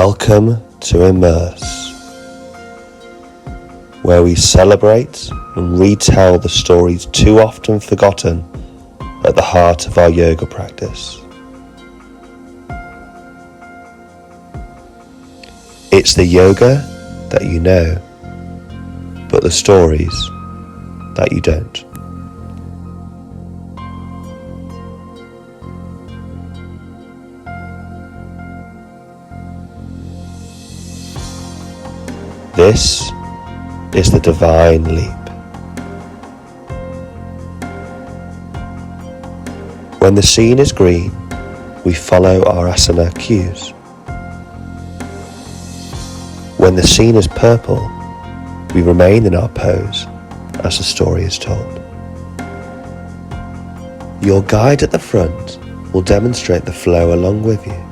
Welcome to Immerse, where we celebrate and retell the stories too often forgotten at the heart of our yoga practice. It's the yoga that you know, but the stories that you don't. This is the Divine Leap. When the scene is green, we follow our asana cues. When the scene is purple, we remain in our pose as the story is told. Your guide at the front will demonstrate the flow along with you.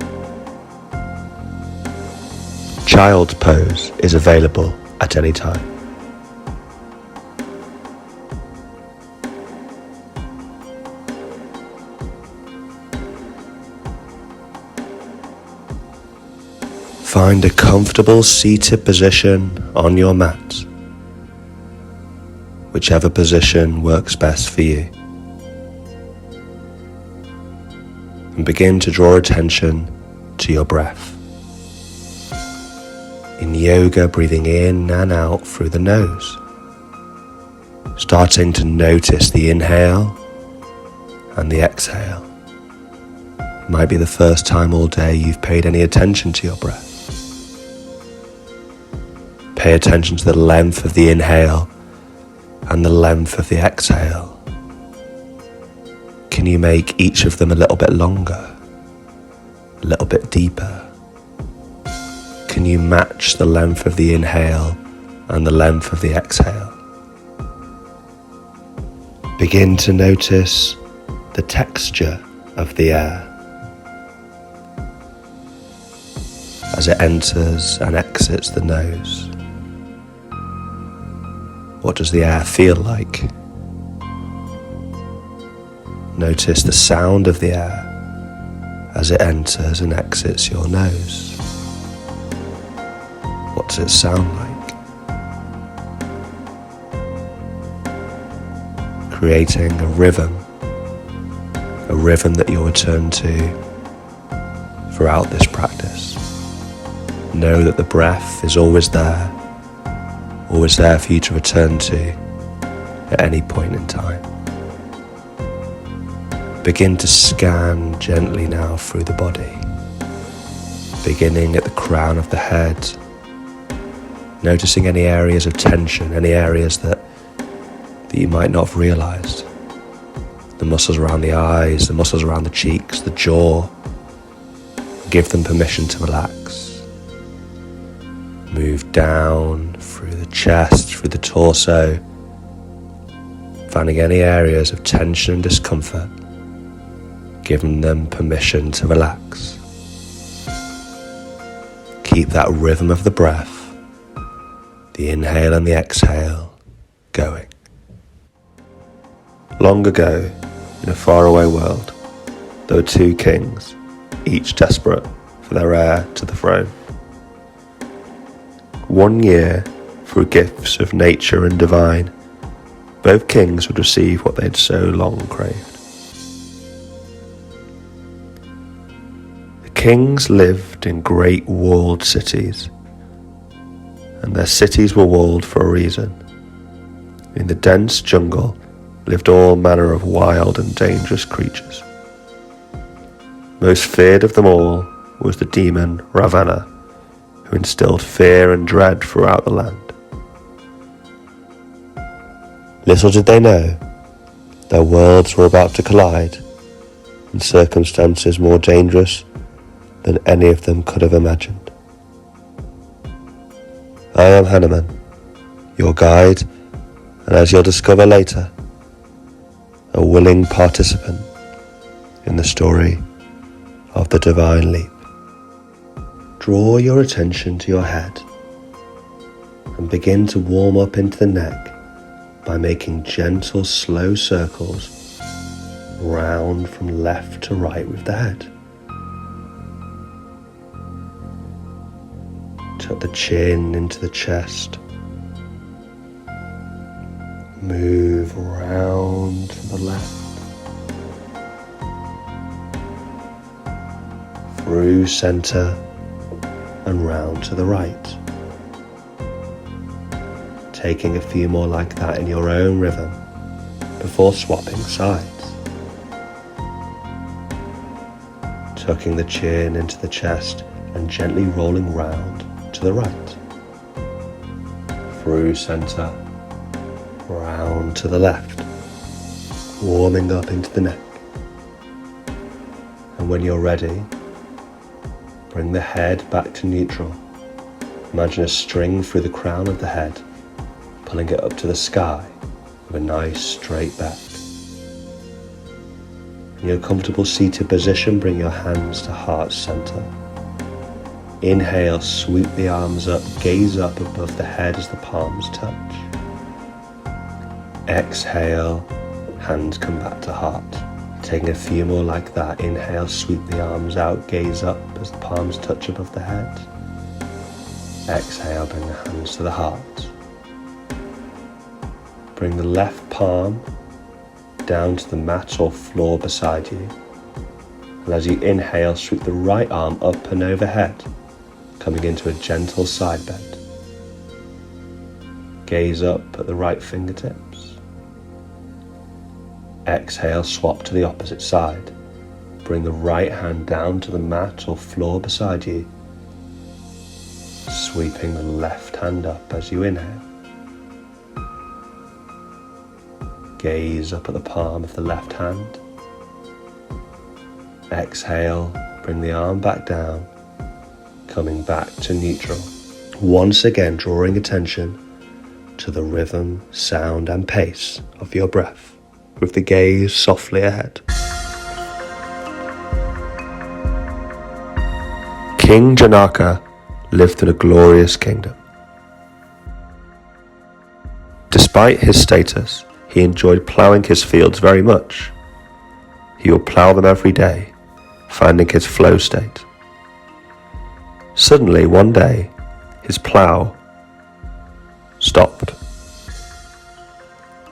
Child's pose is available at any time. Find a comfortable seated position on your mat, whichever position works best for you. And begin to draw attention to your breath. In yoga, breathing in and out through the nose. Starting to notice the inhale and the exhale. It might be the first time all day you've paid any attention to your breath. Pay attention to the length of the inhale and the length of the exhale. Can you make each of them a little bit longer, a little bit deeper? Can you match the length of the inhale and the length of the exhale? Begin to notice the texture of the air as it enters and exits the nose. What does the air feel like? Notice the sound of the air as it enters and exits your nose. What does it sound like? Creating a rhythm that you'll return to throughout this practice. Know that the breath is always there for you to return to at any point in time. Begin to scan gently now through the body, beginning at the crown of the head, noticing any areas of tension, any areas that you might not have realized. The muscles around the eyes, the muscles around the cheeks, the jaw. Give them permission to relax. Move down through the chest, through the torso, finding any areas of tension and discomfort, giving them permission to relax. Keep that rhythm of the breath, the inhale and the exhale, going. Long ago, in a faraway world, there were two kings, each desperate for their heir to the throne. 1 year, through gifts of nature and divine, both kings would receive what they had so long craved. The kings lived in great walled cities, and their cities were walled for a reason. In the dense jungle lived all manner of wild and dangerous creatures. Most feared of them all was the demon Ravana, who instilled fear and dread throughout the land. Little did they know, their worlds were about to collide in circumstances more dangerous than any of them could have imagined. I am Hanuman, your guide, and as you'll discover later, a willing participant in the story of the Divine Leap. Draw your attention to your head and begin to warm up into the neck by making gentle, slow circles round from left to right with the head. Tuck the chin into the chest. Move round to the left. Through center and round to the right. Taking a few more like that in your own rhythm before swapping sides. Tucking the chin into the chest and gently rolling round to the right. Through center, round to the left. Warming up into the neck. And when you're ready, bring the head back to neutral. Imagine a string through the crown of the head, pulling it up to the sky with a nice straight back. In your comfortable seated position, bring your hands to heart center. Inhale, sweep the arms up, gaze up above the head as the palms touch. Exhale, hands come back to heart. Taking a few more like that. Inhale, sweep the arms out, gaze up as the palms touch above the head. Exhale, bring the hands to the heart. Bring the left palm down to the mat or floor beside you. And as you inhale, sweep the right arm up and overhead, coming into a gentle side bend. Gaze up at the right fingertips. Exhale, swap to the opposite side. Bring the right hand down to the mat or floor beside you, sweeping the left hand up as you inhale. Gaze up at the palm of the left hand. Exhale, bring the arm back down, coming back to neutral. Once again, drawing attention to the rhythm, sound and pace of your breath, with the gaze softly ahead. King Janaka lived in a glorious kingdom. Despite his status, he enjoyed ploughing his fields very much. He would plough them every day, finding his flow state. Suddenly, one day, his plough stopped.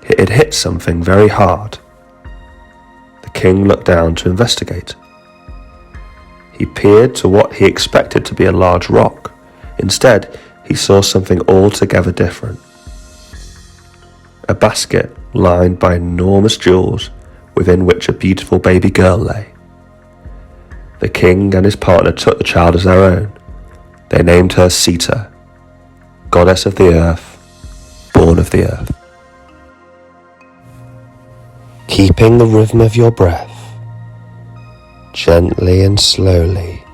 It had hit something very hard. The king looked down to investigate. He peered to what he expected to be a large rock. Instead, he saw something altogether different. A basket lined by enormous jewels, within which a beautiful baby girl lay. The king and his partner took the child as their own. They named her Sita, goddess of the earth, born of the earth. Keeping the rhythm of your breath, gently and slowly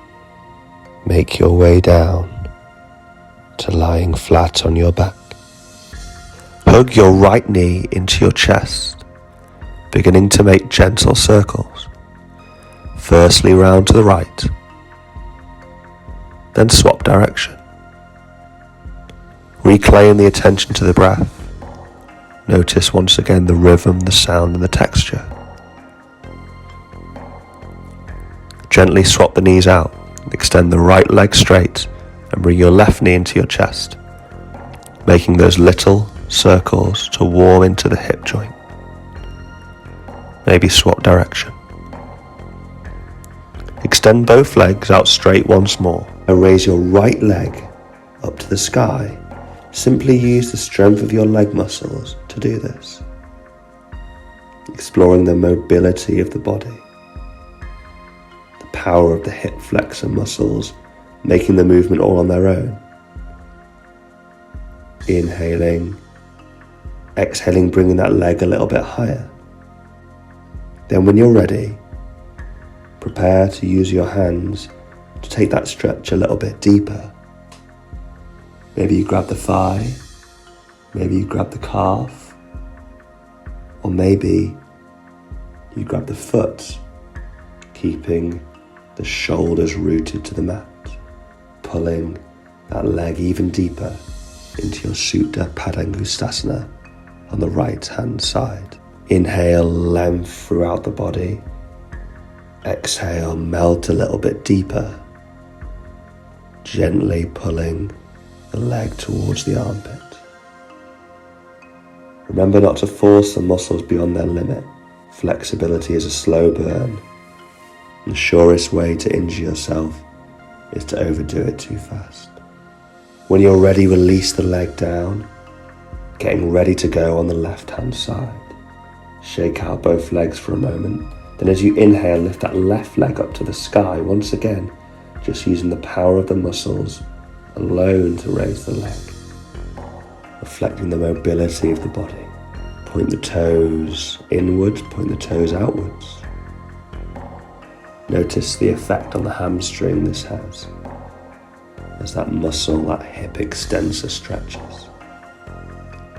make your way down to lying flat on your back. Hug your right knee into your chest, beginning to make gentle circles. Firstly round to the right, then swap direction. Reclaim the attention to the breath. Notice once again the rhythm, the sound and the texture. Gently swap the knees out, extend the right leg straight and bring your left knee into your chest, making those little circles to warm into the hip joint. Maybe swap direction. Extend both legs out straight once more and raise your right leg up to the sky. Simply use the strength of your leg muscles to do this, exploring the mobility of the body, the power of the hip flexor muscles, making the movement all on their own. Inhaling, exhaling, bringing that leg a little bit higher. Then when you're ready, prepare to use your hands to take that stretch a little bit deeper. Maybe you grab the thigh, maybe you grab the calf, or maybe you grab the foot, keeping the shoulders rooted to the mat, pulling that leg even deeper into your Supta Padangusthasana on the right hand side. Inhale, length throughout the body. Exhale, melt a little bit deeper, gently pulling the leg towards the armpit. Remember not to force the muscles beyond their limit. Flexibility is a slow burn. The surest way to injure yourself is to overdo it too fast. When you're ready, release the leg down, getting ready to go on the left-hand side. Shake out both legs for a moment. Then as you inhale, lift that left leg up to the sky once again, just using the power of the muscles alone to raise the leg, reflecting the mobility of the body. Point the toes inwards, point the toes outwards. Notice the effect on the hamstring this has, as that muscle, that hip extensor stretches.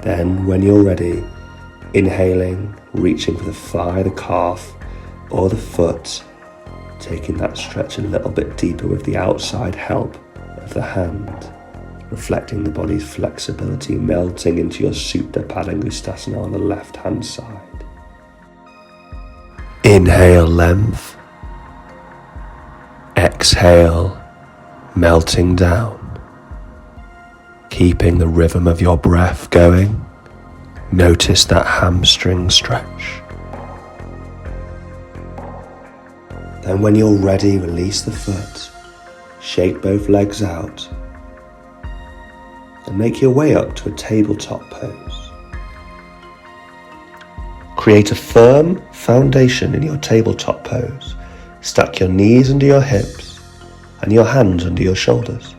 Then, when you're ready, inhaling, reaching for the thigh, the calf, or the foot, taking that stretch a little bit deeper with the outside help of the hand, reflecting the body's flexibility, melting into your Supta Padangusthasana on the left-hand side. Inhale, length. Exhale, melting down. Keeping the rhythm of your breath going, notice that hamstring stretch. Then when you're ready, release the foot, shake both legs out, and make your way up to a tabletop pose. Create a firm foundation in your tabletop pose. Stack your knees under your hips and your hands under your shoulders.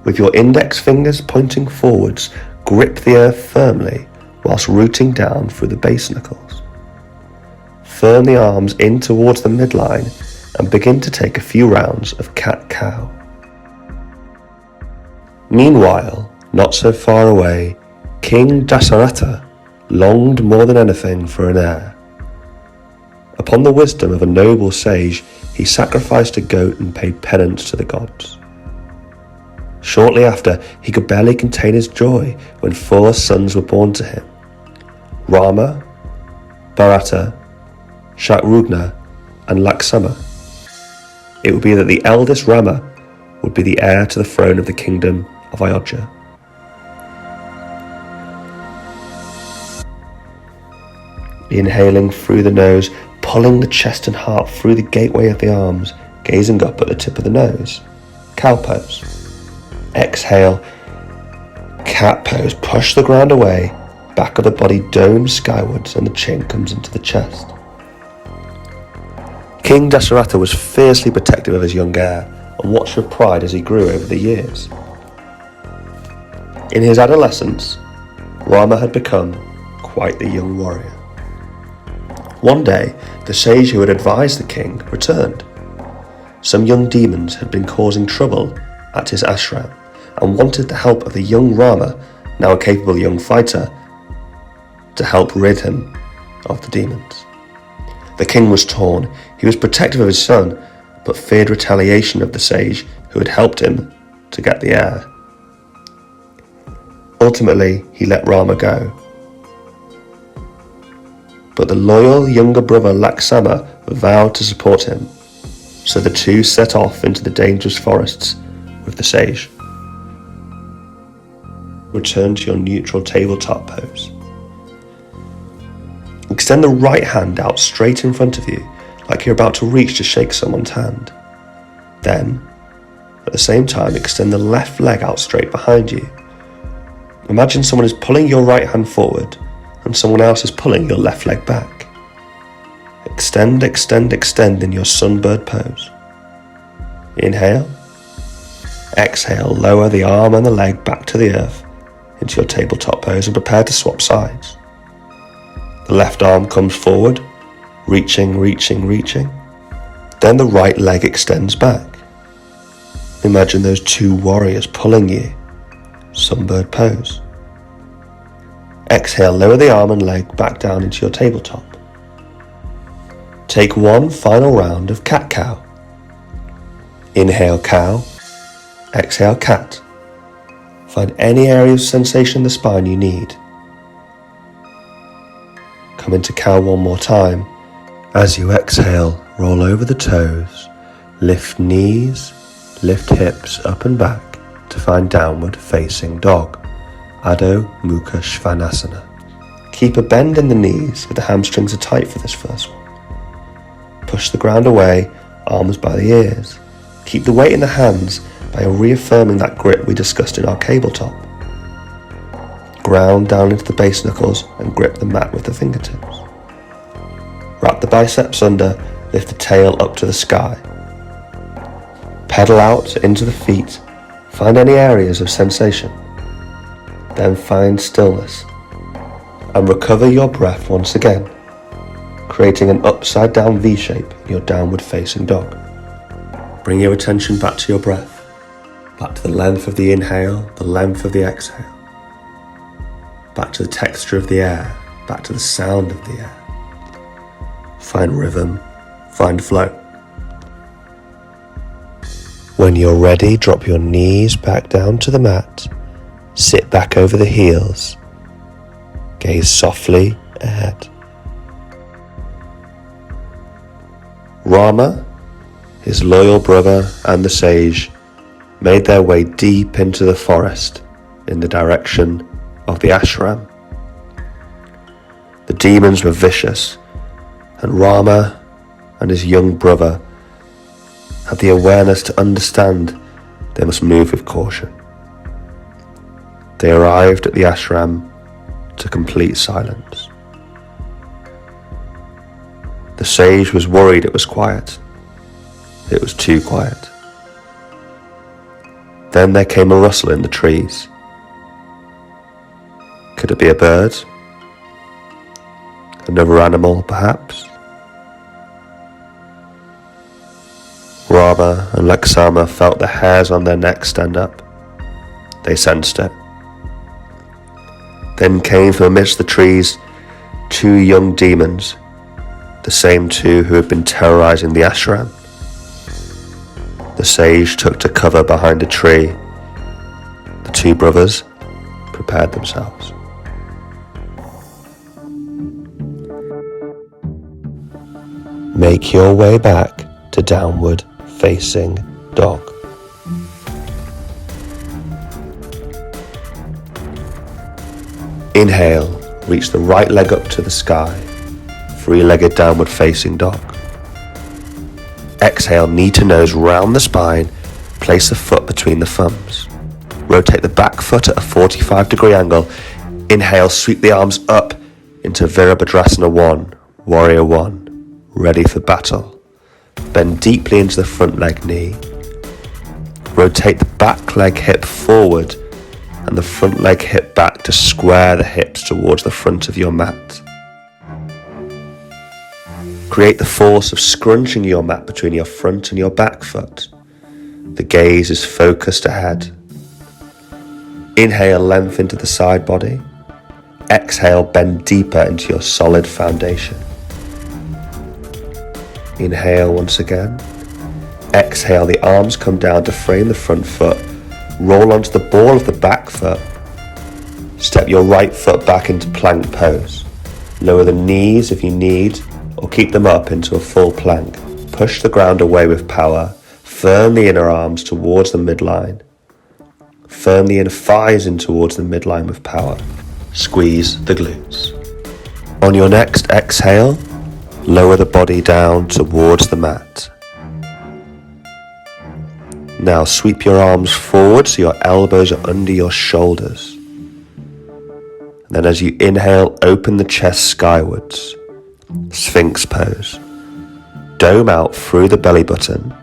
With your index fingers pointing forwards, grip the earth firmly whilst rooting down through the base knuckles. Firm the arms in towards the midline and begin to take a few rounds of cat-cow. Meanwhile, not so far away, King Dasaratha longed more than anything for an heir. Upon the wisdom of a noble sage, he sacrificed a goat and paid penance to the gods. Shortly after, he could barely contain his joy when 4 sons were born to him: Rama, Bharata, Shatrugna, and Lakshmana. It would be that the eldest Rama would be the heir to the throne of the kingdom of Ayodhya. Inhaling through the nose, pulling the chest and heart through the gateway of the arms, gazing up at the tip of the nose. Cow pose. Exhale, cat pose. Push the ground away, back of the body domes skywards and the chin comes into the chest. King Dasaratha was fiercely protective of his young heir and watched with pride as he grew over the years. In his adolescence, Rama had become quite the young warrior. One day, the sage who had advised the king returned. Some young demons had been causing trouble at his ashram and wanted the help of the young Rama, now a capable young fighter, to help rid him of the demons. The king was torn. He was protective of his son, but feared retaliation of the sage who had helped him to get the heir. Ultimately, he let Rama go. But the loyal younger brother Lakshmana vowed to support him, so the two set off into the dangerous forests with the sage. Return to your neutral tabletop pose. Extend the right hand out straight in front of you, like you're about to reach to shake someone's hand. Then, at the same time, extend the left leg out straight behind you. Imagine someone is pulling your right hand forward and someone else is pulling your left leg back. Extend, extend, extend in your sunbird pose. Inhale. Exhale, lower the arm and the leg back to the earth into your tabletop pose and prepare to swap sides. The left arm comes forward, reaching, reaching, reaching. Then the right leg extends back. Imagine those 2 warriors pulling you. Sunbird pose. Exhale, lower the arm and leg back down into your tabletop. Take one final round of cat-cow. Inhale cow, exhale cat. Find any area of sensation in the spine you need. Come into cow one more time. As you exhale, roll over the toes, lift knees, lift hips up and back to find downward facing dog, Adho Mukha Svanasana. Keep a bend in the knees if the hamstrings are tight for this first one. Push the ground away, arms by the ears. Keep the weight in the hands by reaffirming that grip we discussed in our cable top. Ground down into the base knuckles and grip the mat with the fingertips. Wrap the biceps under, lift the tail up to the sky. Pedal out into the feet, find any areas of sensation. Then find stillness and recover your breath once again, creating an upside down V shape in your downward facing dog. Bring your attention back to your breath, back to the length of the inhale, the length of the exhale, back to the texture of the air, back to the sound of the air. Find rhythm, find flow. When you're ready, drop your knees back down to the mat, sit back over the heels, gaze softly ahead. Rama, his loyal brother and the sage made their way deep into the forest in the direction of the ashram. The demons were vicious, and Rama and his young brother had the awareness to understand they must move with caution. They arrived at the ashram to complete silence. The sage was worried it was quiet. It was too quiet. Then there came a rustle in the trees. Could it be a bird? Another animal, perhaps? Rama and Laksama felt the hairs on their necks stand up. They sensed it. Then came from amidst the trees 2 young demons, the same 2 who had been terrorizing the ashram. The sage took to cover behind a tree. The 2 brothers prepared themselves. Make your way back to downward facing dog. Inhale, reach the right leg up to the sky, 3-legged downward facing dog. Exhale, knee to nose round the spine, place the foot between the thumbs. Rotate the back foot at a 45-degree angle. Inhale, sweep the arms up into Virabhadrasana 1, Warrior 1, ready for battle. Bend deeply into the front leg knee. Rotate the back leg hip forward and the front leg hip back to square the hips towards the front of your mat. Create the force of scrunching your mat between your front and your back foot. The gaze is focused ahead. Inhale, length into the side body. Exhale, bend deeper into your solid foundation. Inhale once again. Exhale, the arms come down to frame the front foot. Roll onto the ball of the back foot. Step your right foot back into plank pose. Lower the knees if you need, or keep them up into a full plank. Push the ground away with power. Firm the inner arms towards the midline. Firm the inner thighs in towards the midline with power. Squeeze the glutes. On your next exhale, lower the body down towards the mat. Now sweep your arms forward so your elbows are under your shoulders. And then as you inhale, open the chest skywards. Sphinx pose. Dome out through the belly button.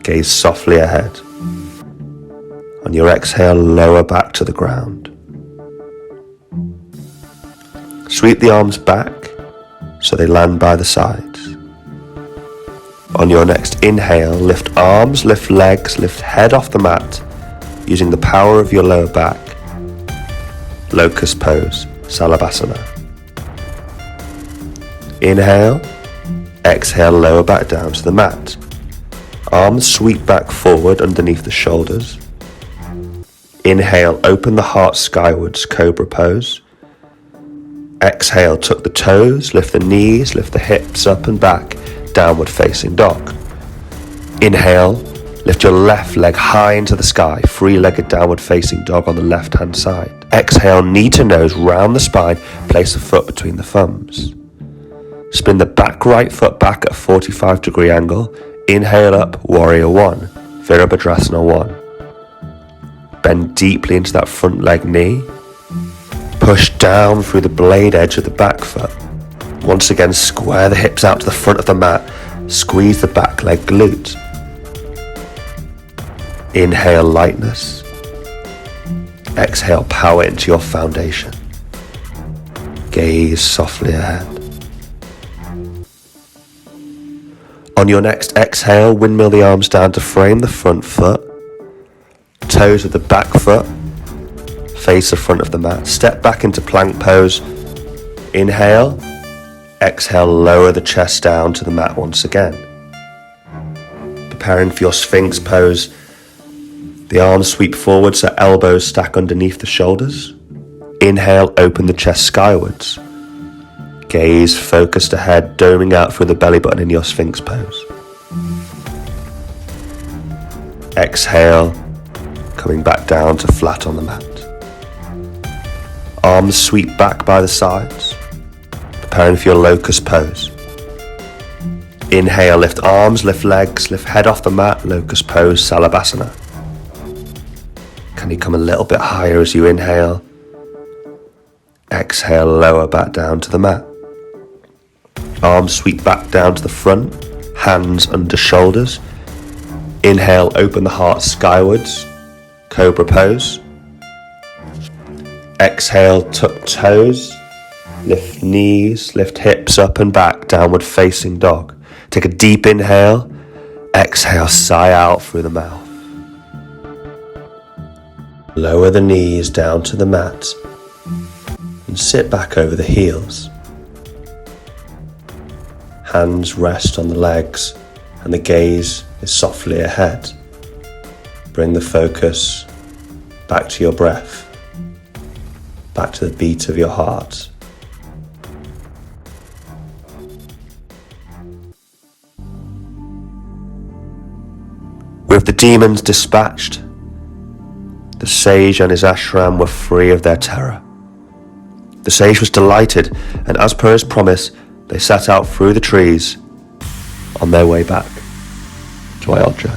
Gaze softly ahead. On your exhale, lower back to the ground. Sweep the arms back so they land by the sides. On your next inhale, lift arms, lift legs, lift head off the mat using the power of your lower back. Locust pose, Salabhasana. Inhale, exhale, lower back down to the mat. Arms sweep back forward underneath the shoulders. Inhale, open the heart skywards, Cobra pose. Exhale, tuck the toes, lift the knees, lift the hips up and back, downward facing dog. Inhale, Lift your left leg high into the sky, three-legged downward facing dog on the left-hand side. Exhale, knee to nose, round the spine, place the foot between the thumbs. Spin the back right foot back at a 45-degree angle. Inhale up, warrior one, Virabhadrasana 1. Bend deeply into that front leg knee. Push down through the blade edge of the back foot. Once again, square the hips out to the front of the mat. Squeeze the back leg glute. Inhale lightness. Exhale power into your foundation. Gaze softly ahead. On your next exhale, windmill the arms down to frame the front foot. Toes of the back foot face the front of the mat. Step back into plank pose. Inhale. Exhale, lower the chest down to the mat once again. Preparing for your Sphinx pose. The arms sweep forward so elbows stack underneath the shoulders. Inhale, open the chest skywards. Gaze focused ahead, doming out through the belly button in your Sphinx pose. Exhale, coming back down to flat on the mat. Arms sweep back by the sides, preparing for your locust pose. Inhale, lift arms, lift legs, lift head off the mat, locust pose, Salabhasana. Can you come a little bit higher as you inhale? Exhale, lower back down to the mat. Arms sweep back down to the front, hands under shoulders. Inhale, open the heart skywards, cobra pose. Exhale, tuck toes, lift knees, lift hips up and back, downward facing dog. Take a deep inhale, exhale, sigh out through the mouth. Lower the knees down to the mat and sit back over the heels. Hands rest on the legs and the gaze is softly ahead. Bring the focus back to your breath, back to the beat of your heart. With the demons dispatched, the sage and his ashram were free of their terror. The sage was delighted, and as per his promise, they set out through the trees on their way back to Ayodhya.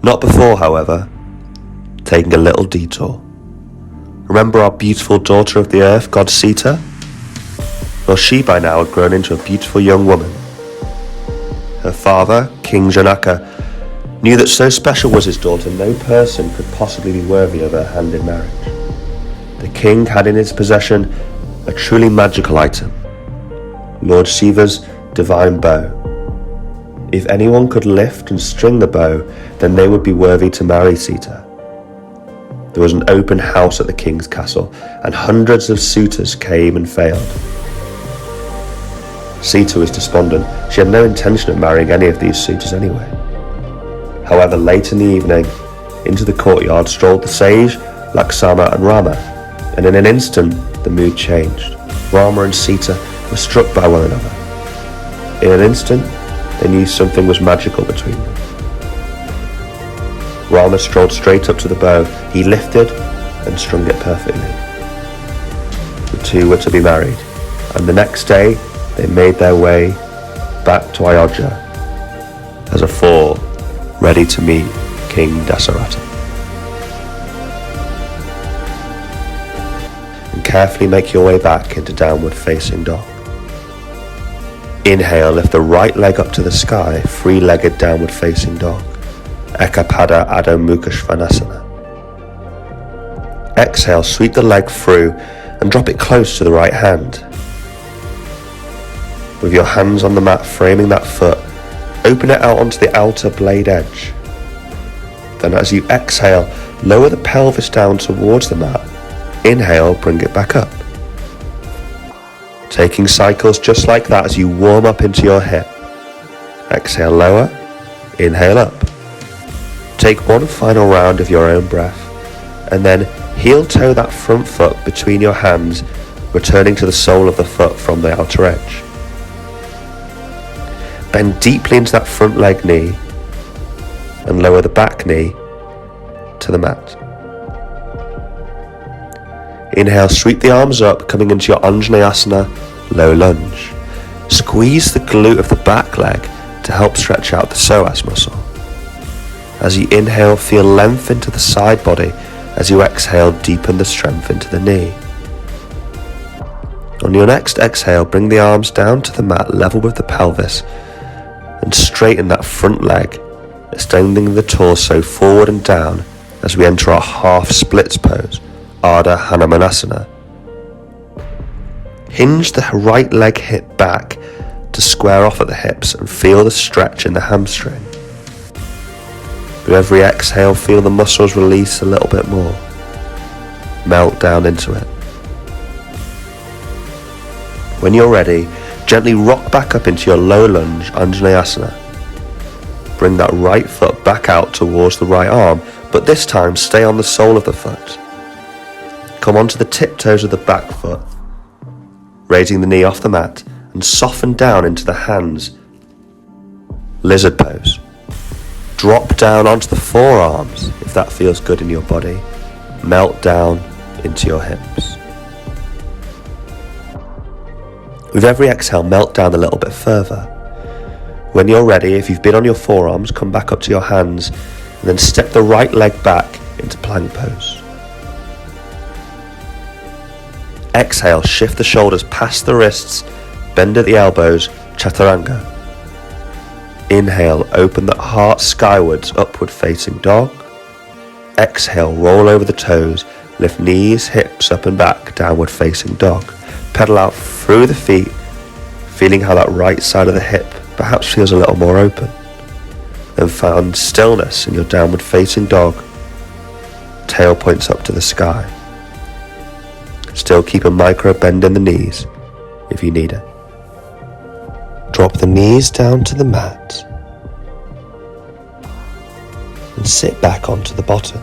Not before, however, taking a little detour. Remember our beautiful daughter of the earth, God Sita? Well, she by now had grown into a beautiful young woman. Her father, King Janaka, knew that so special was his daughter, no person could possibly be worthy of her hand in marriage. The king had in his possession a truly magical item, Lord Shiva's divine bow. If anyone could lift and string the bow, then they would be worthy to marry Sita. There was an open house at the king's castle, and hundreds of suitors came and failed. Sita was despondent. She had no intention of marrying any of these suitors anyway. However, late in the evening, into the courtyard strolled the sage, Laksama and Rama, and in an instant the mood changed. Rama and Sita were struck by one another. In an instant, they knew something was magical between them. Rama strolled straight up to the bow. He lifted and strung it perfectly. The two were to be married, and the next day they made their way back to Ayodhya as a four, ready to meet King Dasaratha. And carefully make your way back into downward facing dog. Inhale, lift the right leg up to the sky, three-legged downward facing dog. Ekapada Adho Mukha Svanasana. Exhale, sweep the leg through and drop it close to the right hand. With your hands on the mat framing that foot, open it out onto the outer blade edge. Then as you exhale, lower the pelvis down towards the mat. Inhale, bring it back up. Taking cycles just like that as you warm up into your hip. Exhale, lower. Inhale, up. Take one final round of your own breath, and then heel toe that front foot between your hands, returning to the sole of the foot from the outer edge. Bend deeply into that front leg knee and lower the back knee to the mat. Inhale, sweep the arms up, coming into your Hanumanasana low lunge. Squeeze the glute of the back leg to help stretch out the psoas muscle. As you inhale, feel length into the side body. As you exhale, deepen the strength into the knee. On your next exhale, bring the arms down to the mat level with the pelvis and straighten that front leg, extending the torso forward and down as we enter our half splits pose, Ardha Hanumanasana. Hinge the right leg hip back to square off at the hips and feel the stretch in the hamstring. With every exhale, feel the muscles release a little bit more. Melt down into it. When you're ready, gently rock back up into your low lunge Hanumanasana. Bring that right foot back out towards the right arm, but this time stay on the sole of the foot. Come onto the tiptoes of the back foot, raising the knee off the mat and soften down into the hands. Lizard pose. Drop down onto the forearms if that feels good in your body. Melt down into your hips. With every exhale, melt down a little bit further. When you're ready, if you've been on your forearms, come back up to your hands and then step the right leg back into plank pose. Exhale, shift the shoulders past the wrists, bend at the elbows, chaturanga. Inhale, open the heart skywards, upward facing dog. Exhale, roll over the toes, lift knees, hips up and back, downward facing dog. Pedal out through the feet, feeling how that right side of the hip perhaps feels a little more open. Then find stillness in your downward facing dog. Tail points up to the sky. Still keep a micro bend in the knees if you need it. Drop the knees down to the mat and sit back onto the bottom.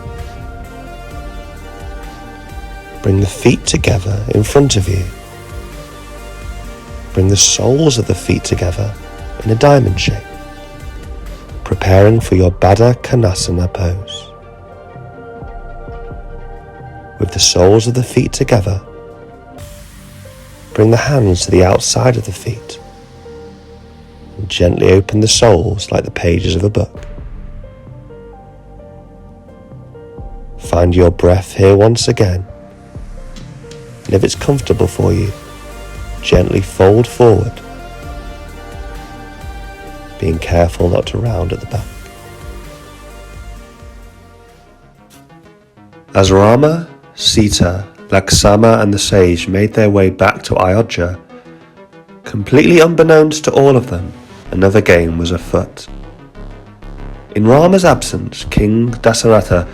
Bring the feet together in front of you. Bring the soles of the feet together in a diamond shape, preparing for your Baddha Konasana pose. With the soles of the feet together, bring the hands to the outside of the feet and gently open the soles like the pages of a book. Find your breath here once again, and if it's comfortable for you, gently fold forward, being careful not to round at the back. As Rama, Sita, Lakshmana and the sage made their way back to Ayodhya, completely unbeknownst to all of them, another game was afoot. In Rama's absence, King Dasaratha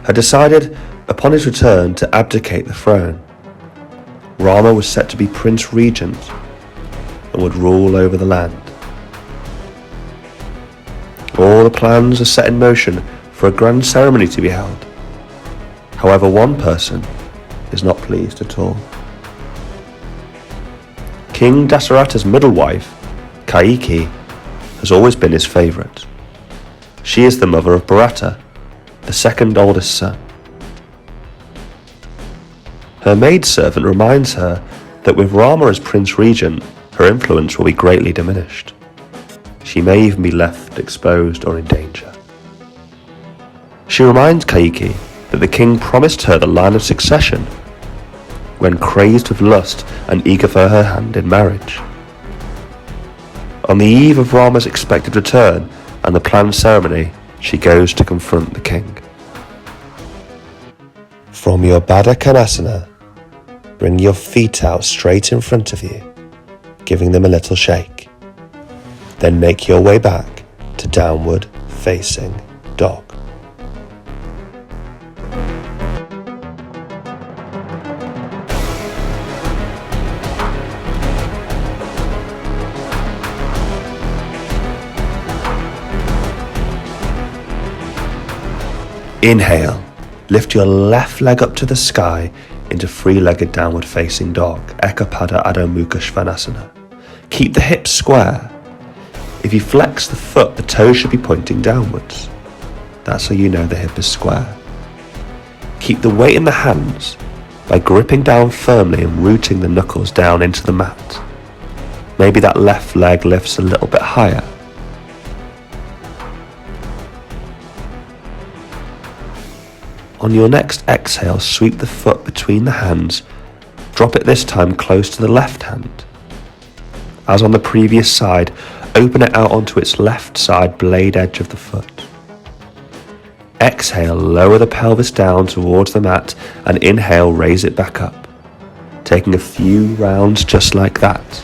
had decided upon his return to abdicate the throne. Rama was set to be Prince Regent and would rule over the land. All the plans are set in motion for a grand ceremony to be held. However, one person is not pleased at all. King Dasaratha's middle wife, Kaikeyi, has always been his favourite. She is the mother of Bharata, the second oldest son. Her maidservant reminds her that with Rama as Prince Regent, her influence will be greatly diminished. She may even be left exposed or in danger. She reminds Kaikeyi that the king promised her the line of succession when crazed with lust and eager for her hand in marriage. On the eve of Rama's expected return and the planned ceremony, she goes to confront the king. From your Baddha Konasana, bring your feet out straight in front of you, giving them a little shake. Then make your way back to downward facing dog. Inhale, lift your left leg up to the sky into three-legged downward facing dog, Ekapada Adho Mukha Svanasana. Keep the hips square. If you flex the foot, the toes should be pointing downwards. That's how you know the hip is square. Keep the weight in the hands by gripping down firmly and rooting the knuckles down into the mat. Maybe that left leg lifts a little bit higher. On your next exhale, sweep the foot between the hands. Drop it this time close to the left hand. As on the previous side, open it out onto its left side blade edge of the foot. Exhale, lower the pelvis down towards the mat, and inhale, raise it back up. Taking a few rounds just like that.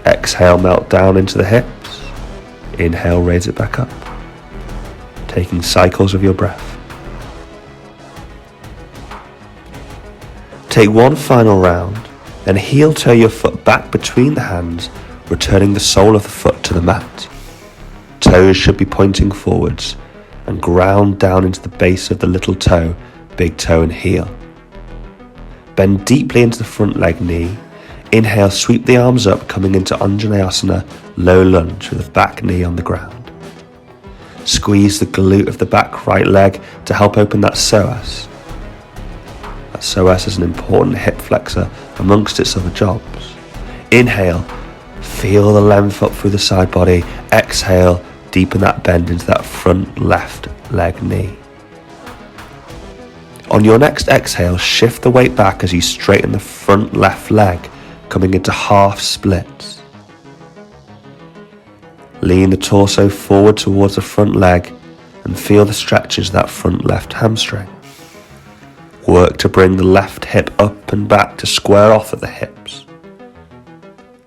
Exhale, melt down into the hips. Inhale, raise it back up. Taking cycles of your breath. Take one final round, then heel toe your foot back between the hands, returning the sole of the foot to the mat. Toes should be pointing forwards and ground down into the base of the little toe, big toe and heel. Bend deeply into the front leg knee. Inhale, sweep the arms up, coming into Hanumanasana, low lunge with the back knee on the ground. Squeeze the glute of the back right leg to help open that psoas. That psoas is an important hip flexor amongst its other jobs. Inhale, feel the length up through the side body. Exhale, deepen that bend into that front left leg knee. On your next exhale, shift the weight back as you straighten the front left leg, coming into half splits. Lean the torso forward towards the front leg and feel the stretches of that front left hamstring. Work to bring the left hip up and back to square off at the hips.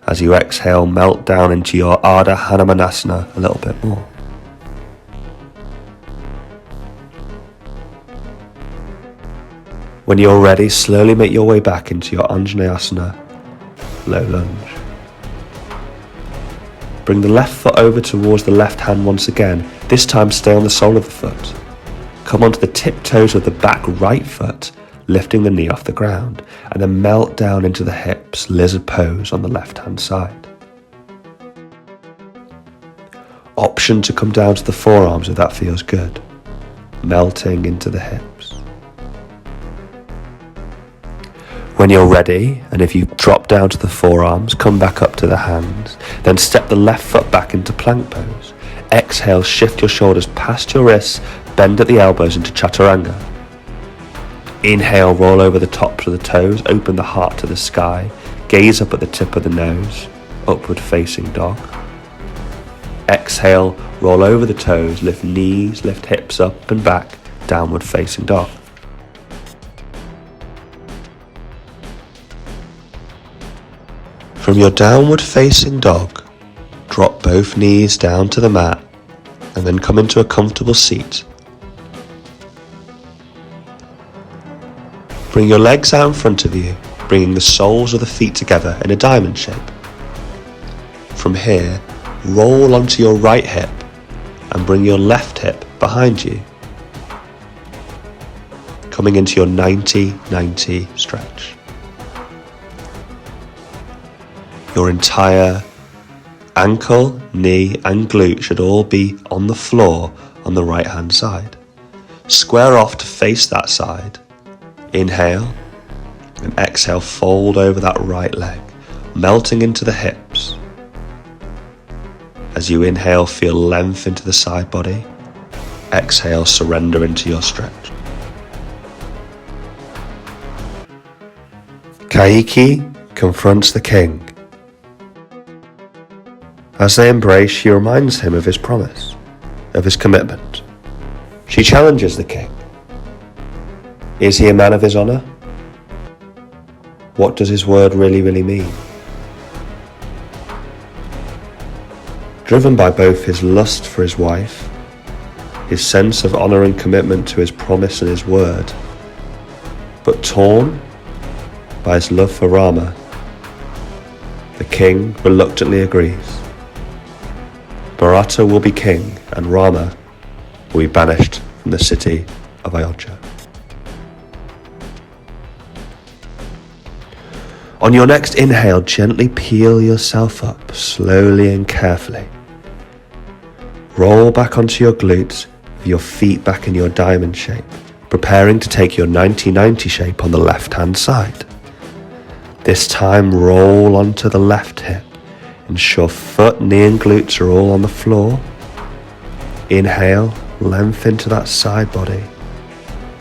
As you exhale, melt down into your Ardha Hanumanasana a little bit more. When you're ready, slowly make your way back into your Hanumanasana, low lunge. Bring the left foot over towards the left hand once again. This time stay on the sole of the foot. Come onto the tiptoes of the back right foot, lifting the knee off the ground, and then melt down into the hips, lizard pose on the left hand side. Option to come down to the forearms if that feels good, melting into the hips. When you're ready, and if you drop down to the forearms, come back up to the hands, then step the left foot back into plank pose. Exhale, shift your shoulders past your wrists, bend at the elbows into chaturanga. Inhale, roll over the tops of the toes, open the heart to the sky, gaze up at the tip of the nose, upward facing dog. Exhale, roll over the toes, lift knees, lift hips up and back, downward facing dog. From your downward facing dog, drop both knees down to the mat and then come into a comfortable seat. Bring your legs out in front of you, bringing the soles of the feet together in a diamond shape. From here, roll onto your right hip and bring your left hip behind you, coming into your 90-90 stretch. Your entire ankle, knee and glute should all be on the floor on the right hand side. Square off to face that side. Inhale and exhale, fold over that right leg, melting into the hips. As you inhale, feel length into the side body. Exhale, surrender into your stretch. Kaiki confronts the king. As they embrace, she reminds him of his promise, of his commitment. She challenges the king. Is he a man of his honour? What does his word really mean? Driven by both his lust for his wife, his sense of honour and commitment to his promise and his word, but torn by his love for Rama, the king reluctantly agrees. Bharata will be king and Rama will be banished from the city of Ayodhya. On your next inhale, gently peel yourself up, slowly and carefully, Roll back onto your glutes with your feet back in your diamond shape, preparing to take your 90-90 shape on the left-hand side. This time, roll onto the left hip. Ensure foot, knee and glutes are all on the floor. Inhale, lengthen to that side body.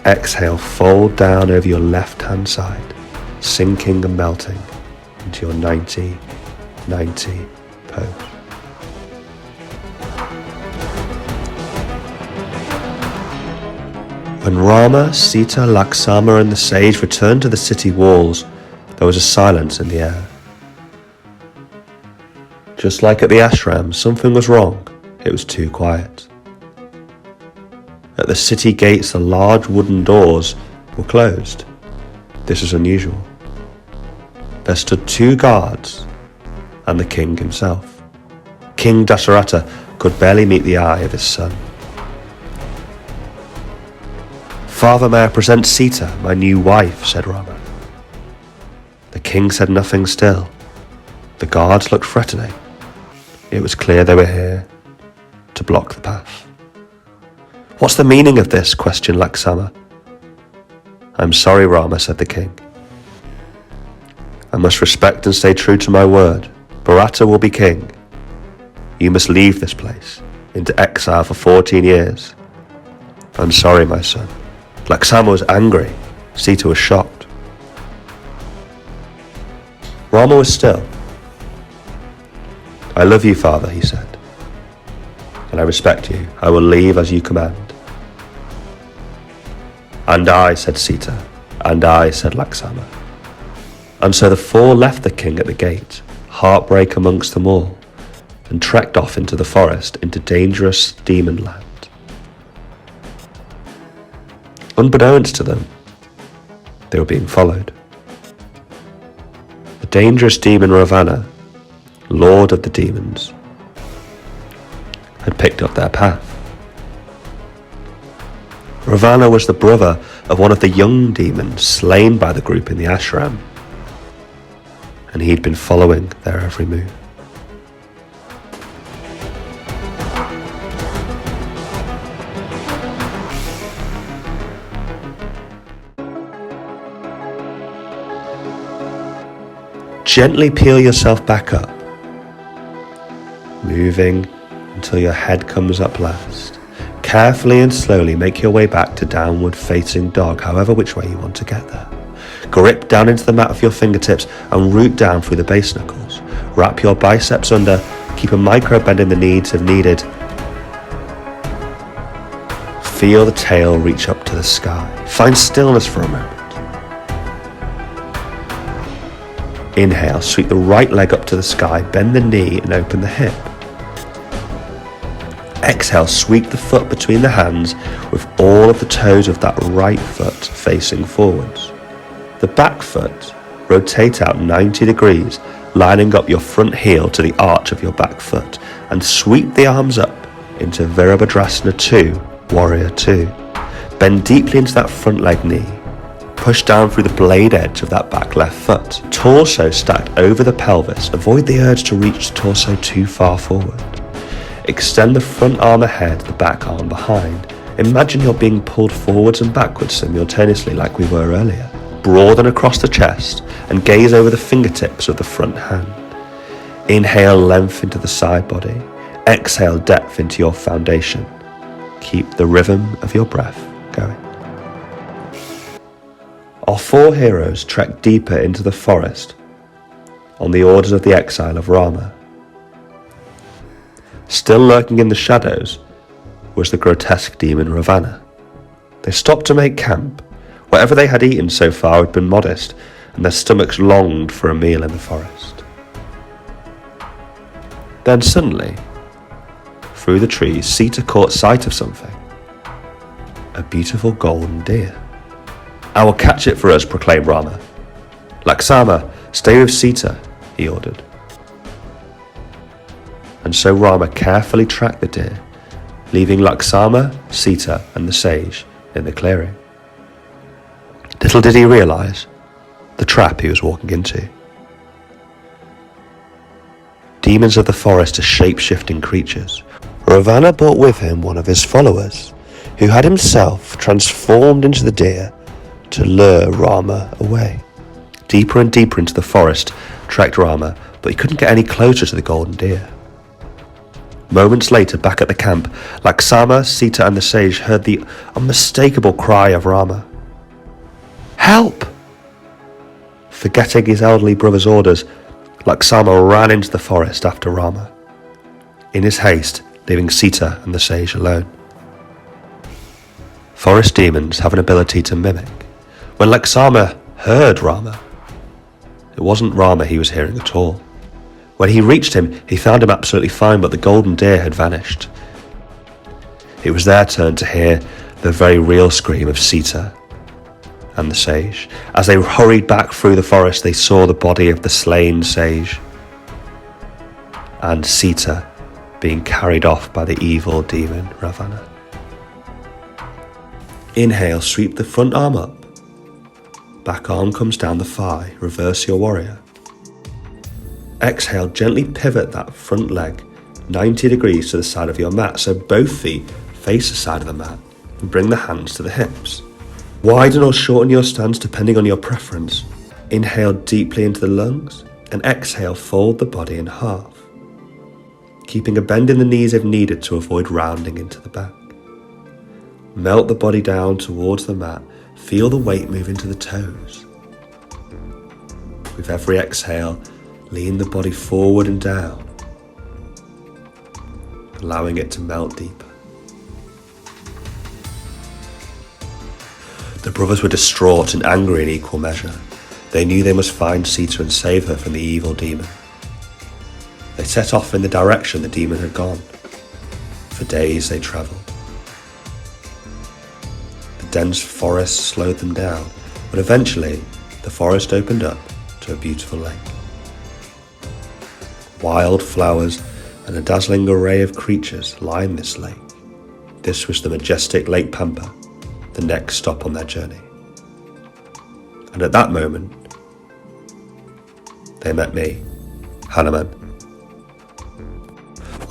Exhale, fold down over your left-hand side, sinking and melting into your 90-90 pose. When Rama, Sita, Lakshmana and the sage returned to the city walls, there was a silence in the air. Just like at the ashram, something was wrong. It was too quiet. At the city gates, the large wooden doors were closed. This was unusual. There stood 2 guards and the king himself. King Dasharatha could barely meet the eye of his son. "Father, may I present Sita, my new wife," said Rama. The king said nothing still. The guards looked threatening. It was clear they were here to block the path. "What's the meaning of this?" questioned Lakshmana. "I'm sorry, Rama," said the king. "I must respect and stay true to my word. Bharata will be king. You must leave this place into exile for 14 years. I'm sorry, my son." Lakshmana was angry. Sita was shocked. Rama was still. "I love you, father," he said, "and I respect you. I will leave as you command." "And I," said Sita. "And I," said Lakshmana. And so the 4 left the king at the gate, heartbreak amongst them all, and trekked off into the forest, into dangerous demon land. Unbeknownst to them, they were being followed. The dangerous demon Ravana, lord of the demons, had picked up their path. Ravana was the brother of one of the young demons slain by the group in the ashram, and he'd been following their every move. Gently peel yourself back up, moving until your head comes up last. Carefully and slowly make your way back to downward facing dog, however which way you want to get there. Grip down into the mat with your fingertips and root down through the base knuckles. Wrap your biceps under, keep a micro bend in the knees if needed. Feel the tail reach up to the sky. Find stillness for a moment. Inhale, sweep the right leg up to the sky, bend the knee and open the hip. Exhale, sweep the foot between the hands with all of the toes of that right foot facing forwards. The back foot, rotate out 90 degrees, lining up your front heel to the arch of your back foot, and sweep the arms up into Virabhadrasana 2, Warrior 2. Bend deeply into that front leg knee. Push down through the blade edge of that back left foot. Torso stacked over the pelvis. Avoid the urge to reach the torso too far forward. Extend the front arm ahead, the back arm behind. Imagine you're being pulled forwards and backwards simultaneously like we were earlier. Broaden across the chest and gaze over the fingertips of the front hand. Inhale length into the side body. Exhale depth into your foundation. Keep the rhythm of your breath going. Our 4 heroes trekked deeper into the forest on the orders of the exile of Rama. Still lurking in the shadows was the grotesque demon Ravana. They stopped to make camp. Whatever they had eaten so far had been modest, and their stomachs longed for a meal in the forest. Then suddenly, through the trees, Sita caught sight of something. A beautiful golden deer. "I will catch it for us," proclaimed Rama. "Lakshmana, stay with Sita," he ordered. And so Rama carefully tracked the deer, leaving Lakshmana, Sita and the sage in the clearing. Little did he realize the trap he was walking into. Demons of the forest are shape-shifting creatures. Ravana brought with him one of his followers, who had himself transformed into the deer to lure Rama away. Deeper and deeper into the forest trekked Rama, but he couldn't get any closer to the golden deer. Moments later, back at the camp, Laksama, Sita and the sage heard the unmistakable cry of Rama. "Help!" Forgetting his elderly brother's orders, Laksama ran into the forest after Rama, in his haste leaving Sita and the sage alone. Forest demons have an ability to mimic. When Laksama heard Rama, it wasn't Rama he was hearing at all. When he reached him, he found him absolutely fine, but the golden deer had vanished. It was their turn to hear the very real scream of Sita and the sage. As they hurried back through the forest, they saw the body of the slain sage and Sita being carried off by the evil demon Ravana. Inhale, sweep the front arm up. Back arm comes down the thigh, reverse your warrior. Exhale, gently pivot that front leg 90 degrees to the side of your mat, so both feet face the side of the mat, and bring the hands to the hips. Widen or shorten your stance depending on your preference. Inhale deeply into the lungs, and exhale, fold the body in half, keeping a bend in the knees if needed to avoid rounding into the back. Melt the body down towards the mat, feel the weight move into the toes. With every exhale, lean the body forward and down, allowing it to melt deeper. The brothers were distraught and angry in equal measure. They knew they must find Sita and save her from the evil demon. They set off in the direction the demon had gone. For days they travelled. The dense forest slowed them down, but eventually the forest opened up to a beautiful lake. Wild flowers and a dazzling array of creatures lined this lake. This was the majestic Lake Pampa, the next stop on their journey. And at that moment, they met me, Hanuman.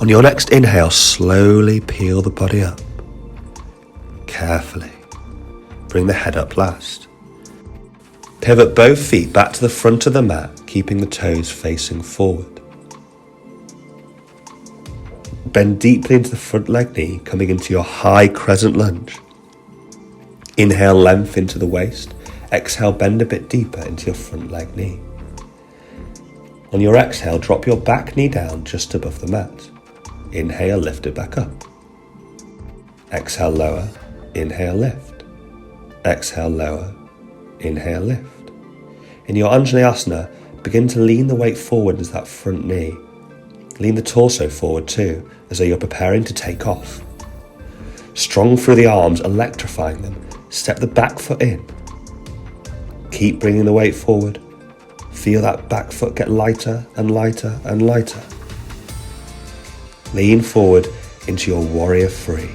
On your next inhale, slowly peel the body up. Carefully. Bring the head up last. Pivot both feet back to the front of the mat, keeping the toes facing forward. Bend deeply into the front leg knee, coming into your high crescent lunge. Inhale, length into the waist. Exhale, bend a bit deeper into your front leg knee. On your exhale, drop your back knee down just above the mat. Inhale, lift it back up. Exhale, lower. Inhale, lift. Exhale, lower. Inhale, lift. In your Anjaneyasana, begin to lean the weight forward into that front knee. Lean the torso forward too, as though you're preparing to take off. Strong through the arms, electrifying them. Step the back foot in. Keep bringing the weight forward. Feel that back foot get lighter and lighter and lighter. Lean forward into your warrior three.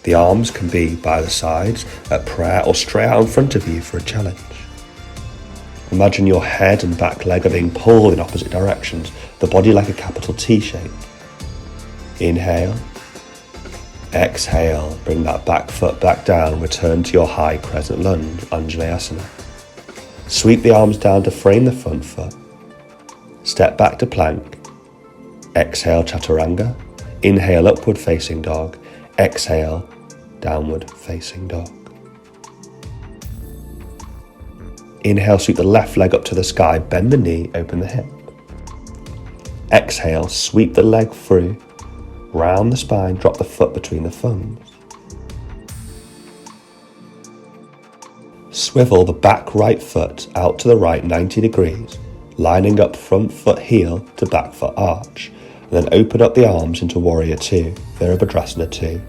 The arms can be by the sides, at prayer, or straight out in front of you for a challenge. Imagine your head and back leg are being pulled in opposite directions, the body like a capital T shape. Inhale. Exhale, bring that back foot back down, return to your high crescent lunge, Anjaneyasana. Sweep the arms down to frame the front foot. Step back to plank. Exhale, chaturanga. Inhale, upward facing dog. Exhale, downward facing dog. Inhale, sweep the left leg up to the sky, bend the knee, open the hip. Exhale, sweep the leg through, round the spine, drop the foot between the thumbs. Swivel the back right foot out to the right 90 degrees, lining up front foot heel to back foot arch, and then open up the arms into Warrior 2, Virabhadrasana 2.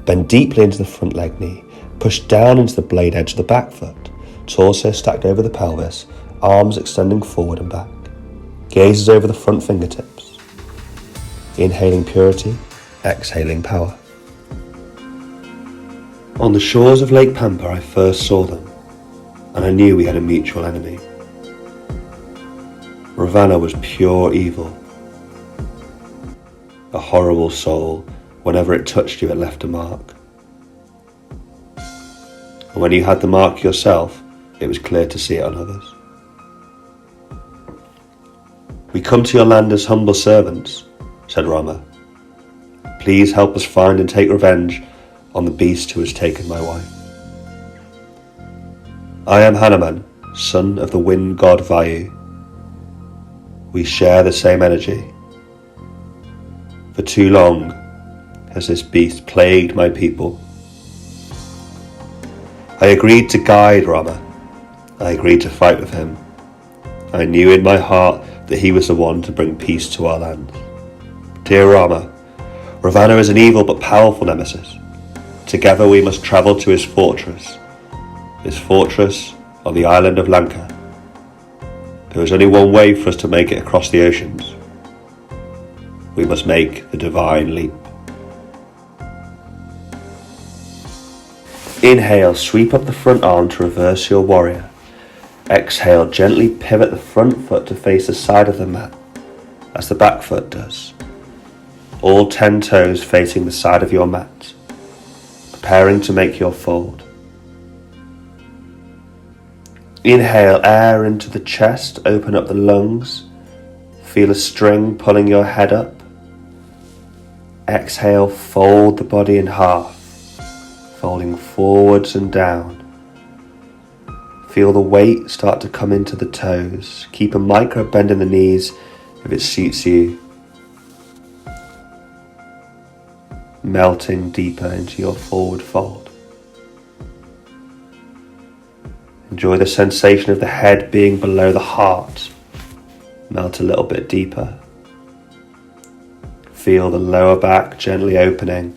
Bend deeply into the front leg knee, push down into the blade edge of the back foot, torso stacked over the pelvis, arms extending forward and back. Gazes over the front fingertips. Inhaling purity, exhaling power. On the shores of Lake Pampa I first saw them, and I knew we had a mutual enemy. Ravana was pure evil, a horrible soul Whenever it touched you, it left a mark. And when you had the mark yourself, it was clear to see it on others. "We come to your land as humble servants," said Rama. "Please help us find and take revenge on the beast who has taken my wife. I am Hanuman, son of the wind god Vayu. We share the same energy. For too long has this beast plagued my people. I agreed to guide Rama. I agreed to fight with him. I knew in my heart that he was the one to bring peace to our land. Dear Rama, Ravana is an evil but powerful nemesis. Together we must travel to his fortress on the island of Lanka. There is only one way for us to make it across the oceans. We must make the divine leap." Inhale, sweep up the front arm to reverse your warrior. Exhale, gently pivot the front foot to face the side of the mat, as the back foot does. All 10 toes facing the side of your mat, preparing to make your fold. Inhale, air into the chest, open up the lungs. Feel a string pulling your head up. Exhale, fold the body in half, folding forwards and down. Feel the weight start to come into the toes. Keep a micro bend in the knees if it suits you. Melting deeper into your forward fold. Enjoy the sensation of the head being below the heart. Melt a little bit deeper. Feel the lower back gently opening.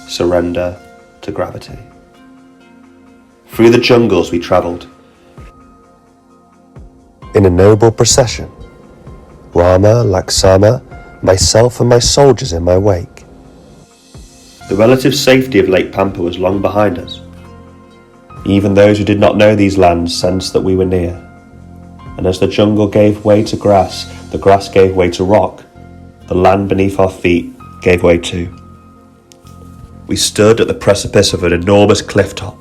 Surrender to gravity. Through the jungles we travelled. In a noble procession, Rama, Laksana, myself and my soldiers in my wake. The relative safety of Lake Pampa was long behind us. Even those who did not know these lands sensed that we were near. And as the jungle gave way to grass, the grass gave way to rock, the land beneath our feet gave way too. We stood at the precipice of an enormous cliff top.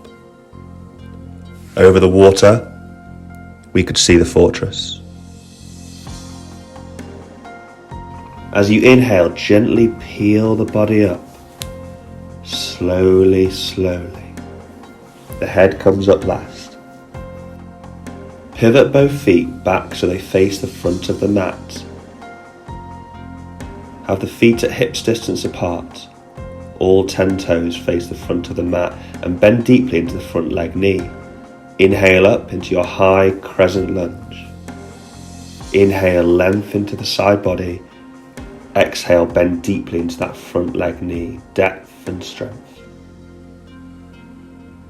Over the water, we could see the fortress. As you inhale, gently peel the body up. Slowly, slowly. The head comes up last. Pivot both feet back so they face the front of the mat. Have the feet at hips distance apart. All 10 toes face the front of the mat and bend deeply into the front leg knee. Inhale up into your high crescent lunge. Inhale, length into the side body. Exhale, bend deeply into that front leg knee, depth and strength.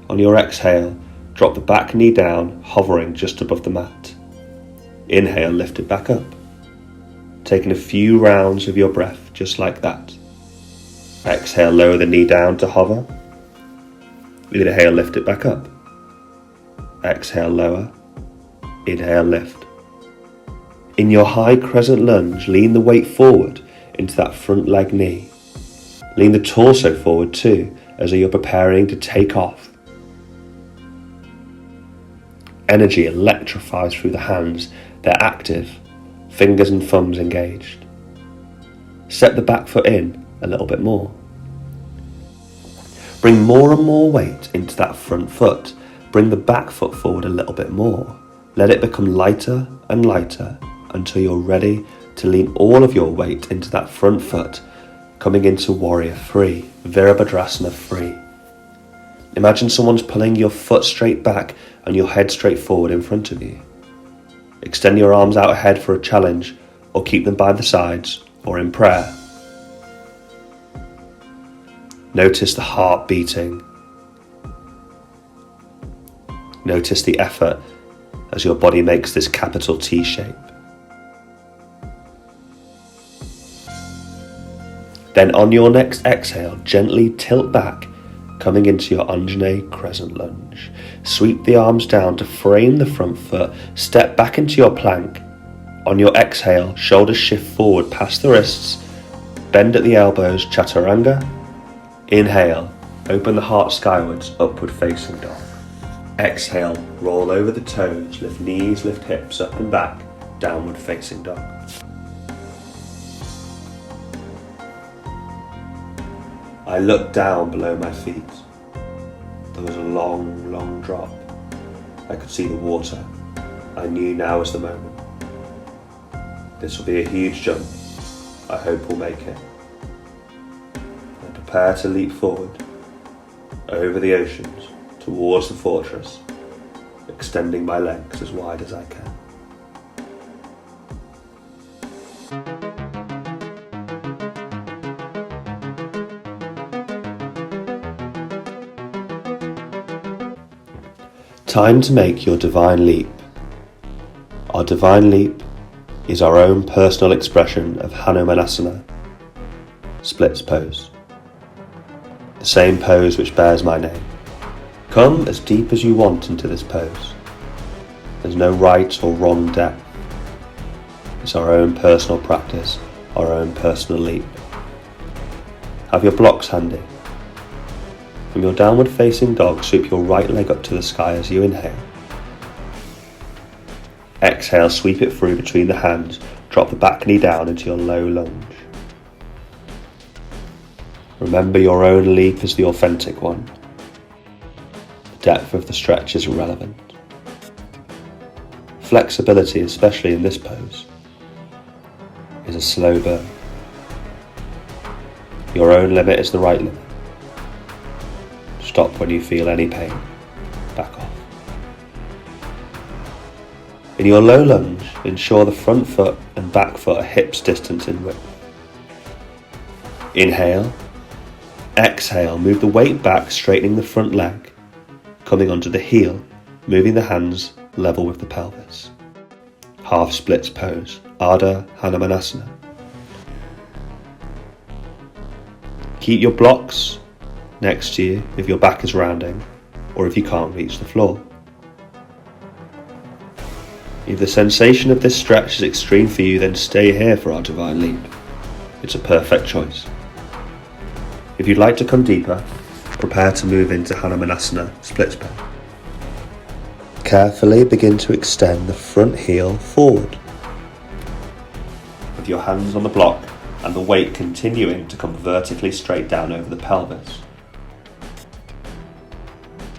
On your exhale, drop the back knee down, hovering just above the mat. Inhale, lift it back up. Taking a few rounds of your breath, just like that. Exhale, lower the knee down to hover. Inhale, lift it back up. Exhale, lower. Inhale, lift. In your high crescent lunge, lean the weight forward into that front leg knee. Lean the torso forward too, as you're preparing to take off. Energy electrifies through the hands. They're active, fingers and thumbs engaged. Set the back foot in a little bit more. Bring more and more weight into that front foot. Bring the back foot forward a little bit more. Let it become lighter and lighter until you're ready to lean all of your weight into that front foot, coming into Warrior 3, Virabhadrasana 3. Imagine someone's pulling your foot straight back and your head straight forward in front of you. Extend your arms out ahead for a challenge, or keep them by the sides or in prayer. Notice the heart beating. Notice the effort as your body makes this capital T shape. Then on your next exhale, gently tilt back, coming into your Anjaneyar crescent lunge. Sweep the arms down to frame the front foot, step back into your plank. On your exhale, shoulders shift forward past the wrists, Bend at the elbows, chaturanga. Inhale, open the heart skywards, upward facing dog. Exhale, roll over the toes, lift knees, lift hips, up and back, downward facing dog. I looked down below my feet. There was a long, long drop. I could see the water. I knew now was the moment. This will be a huge jump. I hope we'll make it. I prepare to leap forward, over the oceans, towards the fortress, extending my legs as wide as I can. Time to make your divine leap. Our divine leap is our own personal expression of Hanumanasana, splits pose. The same pose which bears my name. Come as deep as you want into this pose. There's no right or wrong depth. It's our own personal practice, our own personal leap. Have your blocks handy. From your downward facing dog, sweep your right leg up to the sky as you inhale. Exhale, sweep it through between the hands, drop the back knee down into your low lunge. Remember, your own leap is the authentic one. The depth of the stretch is irrelevant. Flexibility, especially in this pose, is a slow burn. Your own limit is the right limit. Stop when you feel any pain. Back off. In your low lunge, ensure the front foot and back foot are hips distance in width. Inhale. Exhale, move the weight back, straightening the front leg, coming onto the heel, moving the hands level with the pelvis. Half splits pose, Ardha Hanumanasana. Keep your blocks next to you if your back is rounding or if you can't reach the floor. If the sensation of this stretch is extreme for you, then stay here for our divine leap. It's a perfect choice. If you'd like to come deeper, prepare to move into Hanumanasana, splits pose. Carefully begin to extend the front heel forward, with your hands on the block and the weight continuing to come vertically straight down over the pelvis.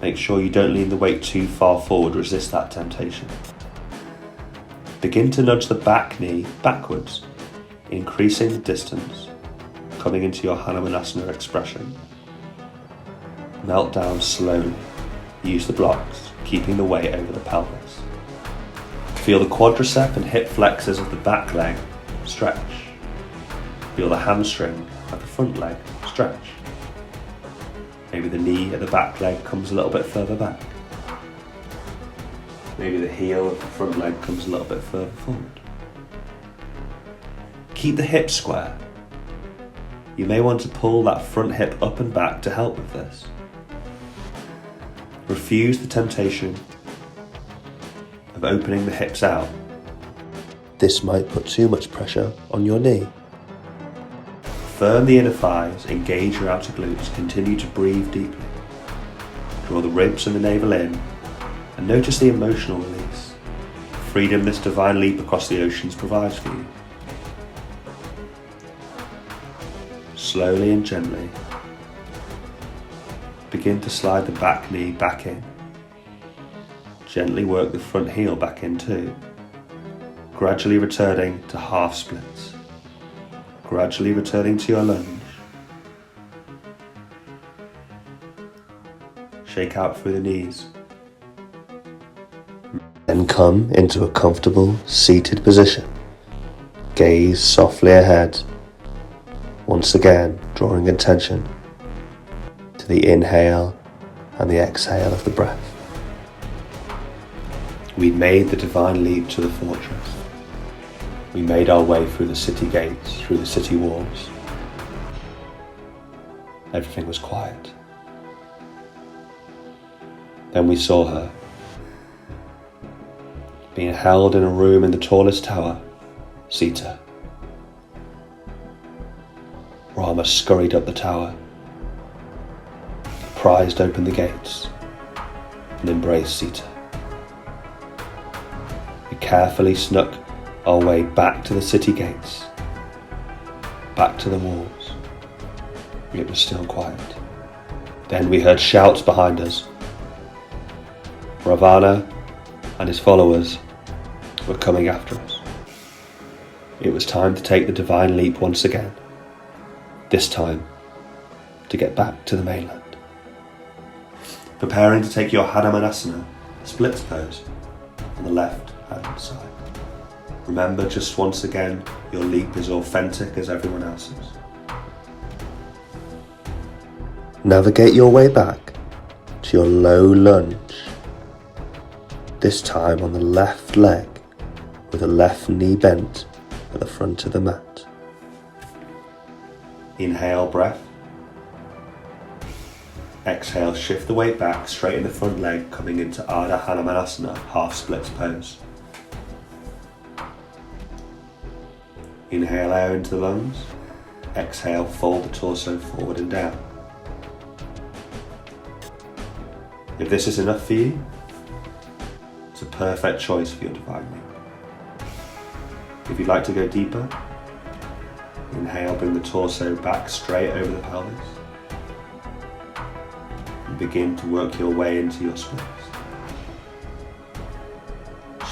Make sure you don't lean the weight too far forward, resist that temptation. Begin to nudge the back knee backwards, increasing the distance, coming into your Hanumanasana expression. Melt down slowly. Use the blocks, keeping the weight over the pelvis. Feel the quadricep and hip flexors of the back leg stretch. Feel the hamstring of the front leg stretch. Maybe the knee at the back leg comes a little bit further back. Maybe the heel of the front leg comes a little bit further forward. Keep the hips square. You may want to pull that front hip up and back to help with this. Refuse the temptation of opening the hips out. This might put too much pressure on your knee. Firm the inner thighs, engage your outer glutes, continue to breathe deeply. Draw the ribs and the navel in, and notice the emotional release, the freedom this divine leap across the oceans provides for you. Slowly and gently, begin to slide the back knee back in. Gently work the front heel back in too, gradually returning to half splits. Gradually returning to your lunge. Shake out through the knees. Then come into a comfortable seated position. Gaze softly ahead. Once again, drawing attention to the inhale and the exhale of the breath. We made the divine leap to the fortress. We made our way through the city gates, through the city walls. Everything was quiet. Then we saw her, being held in a room in the tallest tower, Sita. Rama scurried up the tower, prized open the gates, and embraced Sita. We carefully snuck our way back to the city gates, back to the walls. It was still quiet. Then we heard shouts behind us. Ravana and his followers were coming after us. It was time to take the divine leap once again, this time to get back to the mainland. Preparing to take your Hanumanasana, splits pose, on the left hand side. Remember, just once again, your leap is authentic as everyone else's. Navigate your way back to your low lunge, this time on the left leg with the left knee bent at the front of the mat. Inhale, breath. Exhale, shift the weight back, straighten the front leg, coming into Ardha Hanumanasana, half splits pose. Inhale air into the lungs. Exhale, fold the torso forward and down. If this is enough for you, it's a perfect choice for your divine leap. If you'd like to go deeper, inhale, bring the torso back straight over the pelvis. And begin to work your way into your splits.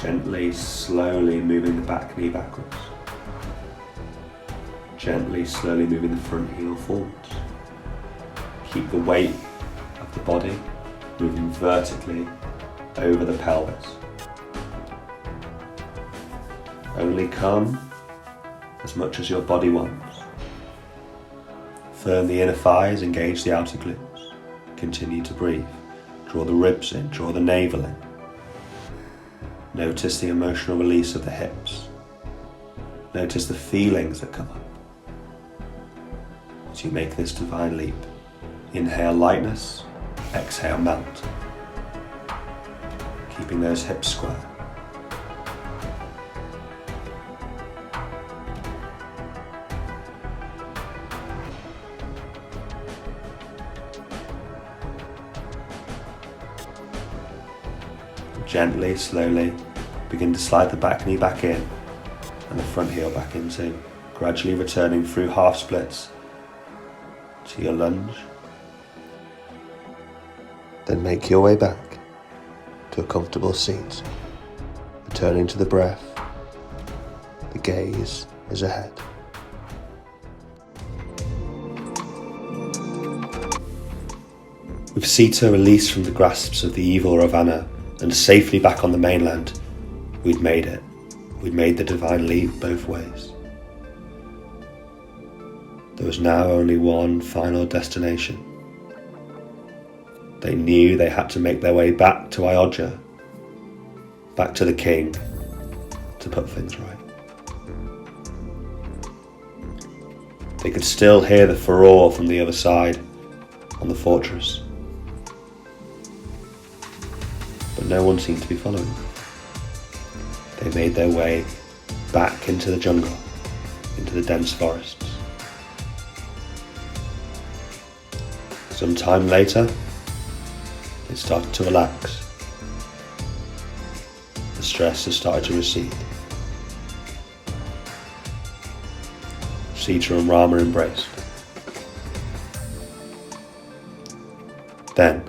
Gently, slowly moving the back knee backwards. Gently, slowly moving the front heel forwards. Keep the weight of the body moving vertically over the pelvis. Only come as much as your body wants. Firm the inner thighs, engage the outer glutes. Continue to breathe. Draw the ribs in, draw the navel in. Notice the emotional release of the hips. Notice the feelings that come up as you make this divine leap. Inhale lightness, exhale melt. Keeping those hips square. Gently, slowly, begin to slide the back knee back in and the front heel back into, gradually returning through half splits to your lunge. Then make your way back to a comfortable seat, returning to the breath. The gaze is ahead. With Sita released from the grasps of the evil Ravana and safely back on the mainland, we'd made it. We'd made the divine leap both ways. There was now only one final destination. They knew they had to make their way back to Ayodhya, back to the king, to put things right. They could still hear the furore from the other side on the fortress, but no one seemed to be following them. They made their way back into the jungle, into the dense forests. Some time later, it started to relax. The stress has started to recede. Sita and Rama embraced. Then,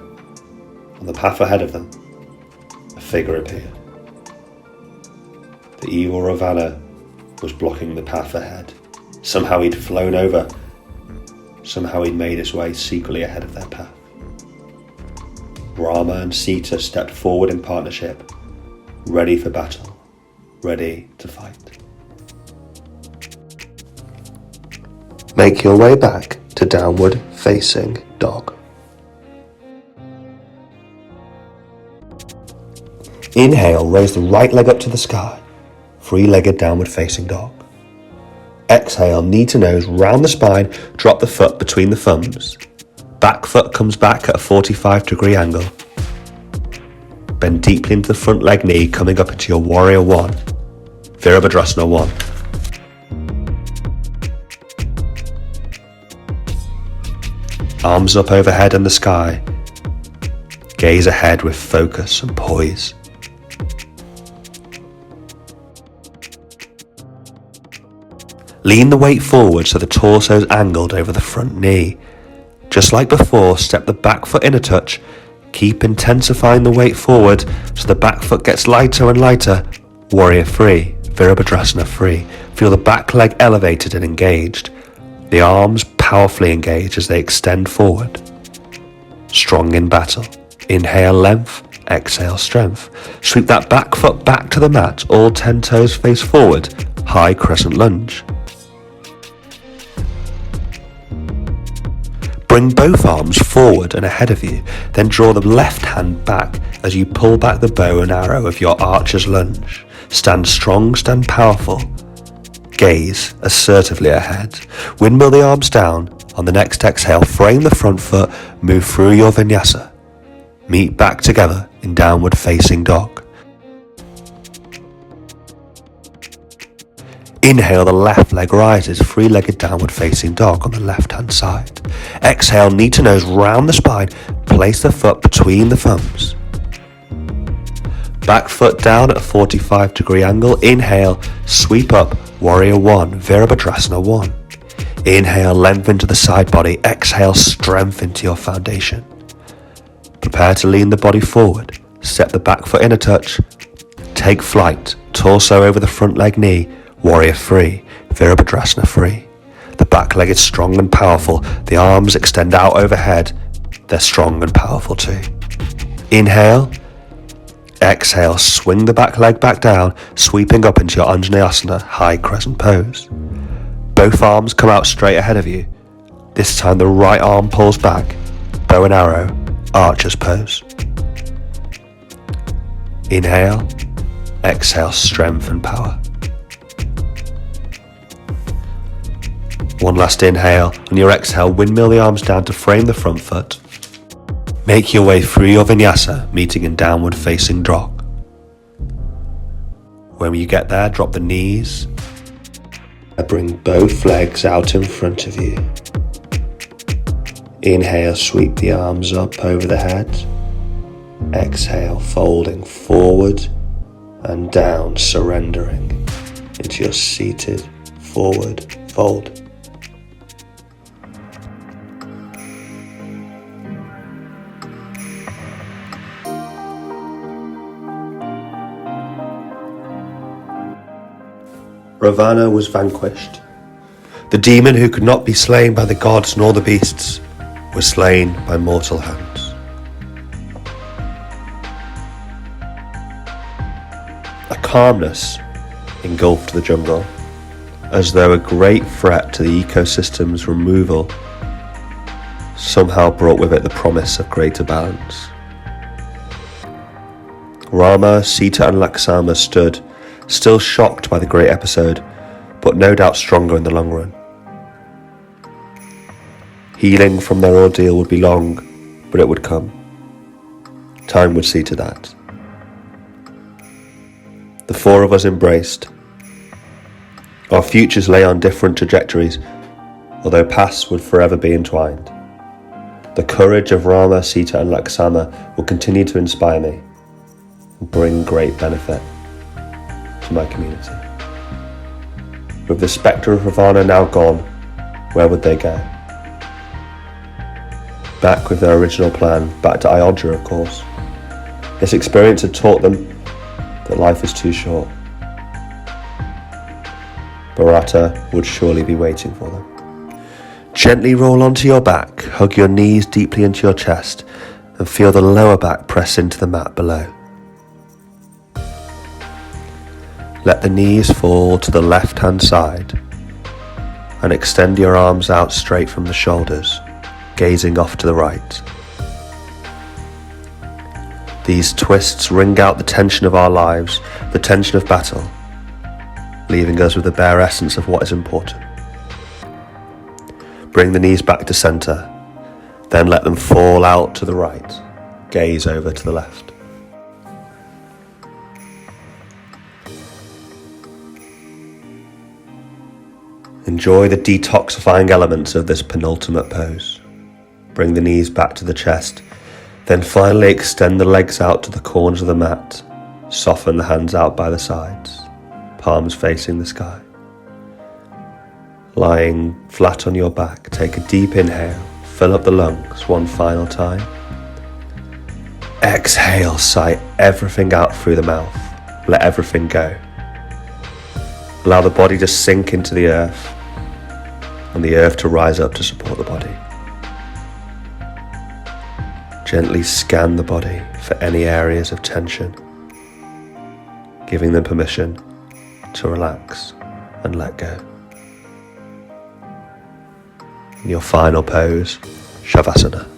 on the path ahead of them, a figure appeared. The evil Ravana was blocking the path ahead. Somehow he'd flown over. Somehow he'd made his way secretly ahead of their path. Rama and Sita stepped forward in partnership, ready for battle, ready to fight. Make your way back to downward facing dog. Inhale, raise the right leg up to the sky, three-legged downward facing dog. Exhale, knee to nose, round the spine, drop the foot between the thumbs. Back foot comes back at a 45-degree angle. Bend deeply into the front leg knee, coming up into your warrior one, Virabhadrasana 1. arms up overhead in the sky. Gaze ahead with focus and poise. Lean the weight forward so the torso is angled over the front knee. Just like before, step the back foot in a touch. Keep intensifying the weight forward so the back foot gets lighter and lighter. Warrior free, Virabhadrasana free. Feel the back leg elevated and engaged. The arms powerfully engage as they extend forward. Strong in battle. Inhale length, exhale strength. Sweep that back foot back to the mat, all 10 toes face forward. High crescent lunge. Bring both arms forward and ahead of you, then draw the left hand back as you pull back the bow and arrow of your archer's lunge. Stand strong, stand powerful. Gaze assertively ahead. Windmill the arms down. On the next exhale, frame the front foot, move through your vinyasa. Meet back together in downward facing dog. Inhale, the left leg rises, three-legged downward facing dog on the left-hand side. Exhale, knee to nose round the spine, place the foot between the thumbs. Back foot down at a 45-degree angle. Inhale, sweep up, warrior one, Virabhadrasana 1. Inhale, lengthen to the side body. Exhale, strength into your foundation. Prepare to lean the body forward. Step the back foot in a touch. Take flight, torso over the front leg knee. Warrior free, Virabhadrasana free. The back leg is strong and powerful. The arms extend out overhead. They're strong and powerful too. Inhale. Exhale, swing the back leg back down, sweeping up into your Anjaneyasana, high crescent pose. Both arms come out straight ahead of you. This time the right arm pulls back. Bow and arrow, archer's pose. Inhale. Exhale, strength and power. One last inhale. On your exhale, windmill the arms down to frame the front foot. Make your way through your vinyasa, meeting in downward facing dog. When you get there, drop the knees. And bring both legs out in front of you. Inhale, sweep the arms up over the head. Exhale, folding forward and down, surrendering into your seated forward fold. Ravana was vanquished. The demon who could not be slain by the gods nor the beasts was slain by mortal hands. A calmness engulfed the jungle, as though a great threat to the ecosystem's removal somehow brought with it the promise of greater balance. Rama, Sita and Lakshmana stood, still shocked by the great episode, but no doubt stronger in the long run. Healing from their ordeal would be long, but it would come. Time would see to that. The four of us embraced. Our futures lay on different trajectories, although paths would forever be entwined. The courage of Rama, Sita and Lakshmana will continue to inspire me and bring great benefit to my community. With the spectre of Ravana now gone, where would they go? Back with their original plan, back to Ayodhya of course. This experience had taught them that life is too short. Bharata would surely be waiting for them. Gently roll onto your back, hug your knees deeply into your chest, and feel the lower back press into the mat below. Let the knees fall to the left-hand side and extend your arms out straight from the shoulders, gazing off to the right. These twists wring out the tension of our lives, the tension of battle, leaving us with the bare essence of what is important. Bring the knees back to center, then let them fall out to the right, gaze over to the left. Enjoy the detoxifying elements of this penultimate pose. Bring the knees back to the chest. Then finally extend the legs out to the corners of the mat. Soften the hands out by the sides, palms facing the sky. Lying flat on your back, take a deep inhale, fill up the lungs one final time. Exhale, sigh everything out through the mouth. Let everything go. Allow the body to sink into the earth and the earth to rise up to support the body. Gently scan the body for any areas of tension, giving them permission to relax and let go. In your final pose, Shavasana.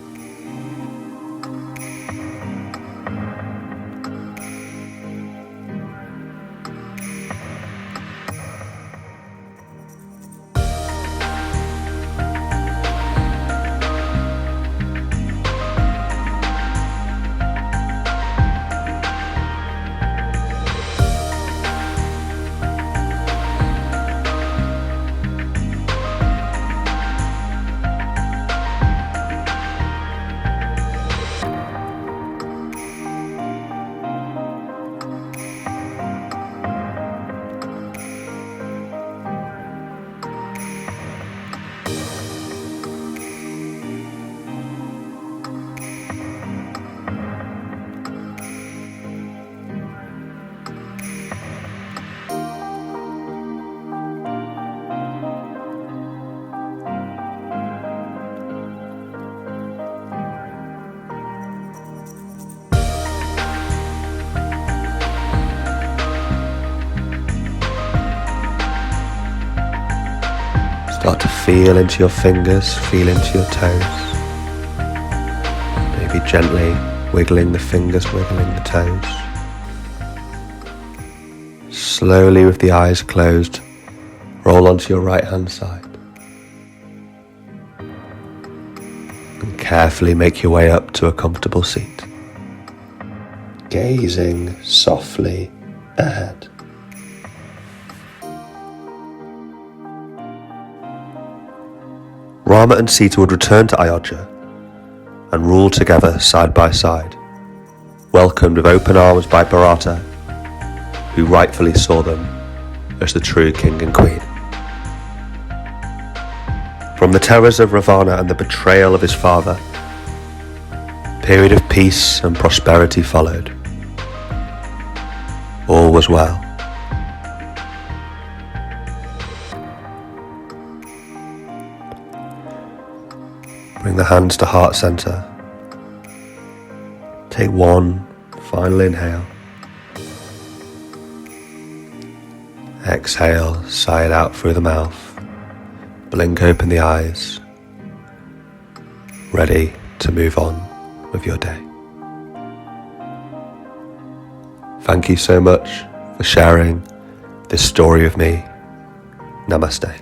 Start to feel into your fingers, feel into your toes. Maybe gently wiggling the fingers, wiggling the toes. Slowly, with the eyes closed, roll onto your right hand side. And carefully make your way up to a comfortable seat. Gazing softly ahead. Rama and Sita would return to Ayodhya and rule together side by side, welcomed with open arms by Bharata, who rightfully saw them as the true king and queen. From the terrors of Ravana and the betrayal of his father, a period of peace and prosperity followed. All was well. Bring the hands to heart center. Take one final inhale. Exhale, sigh it out through the mouth. Blink open the eyes. Ready to move on with your day. Thank you so much for sharing this story with me. Namaste.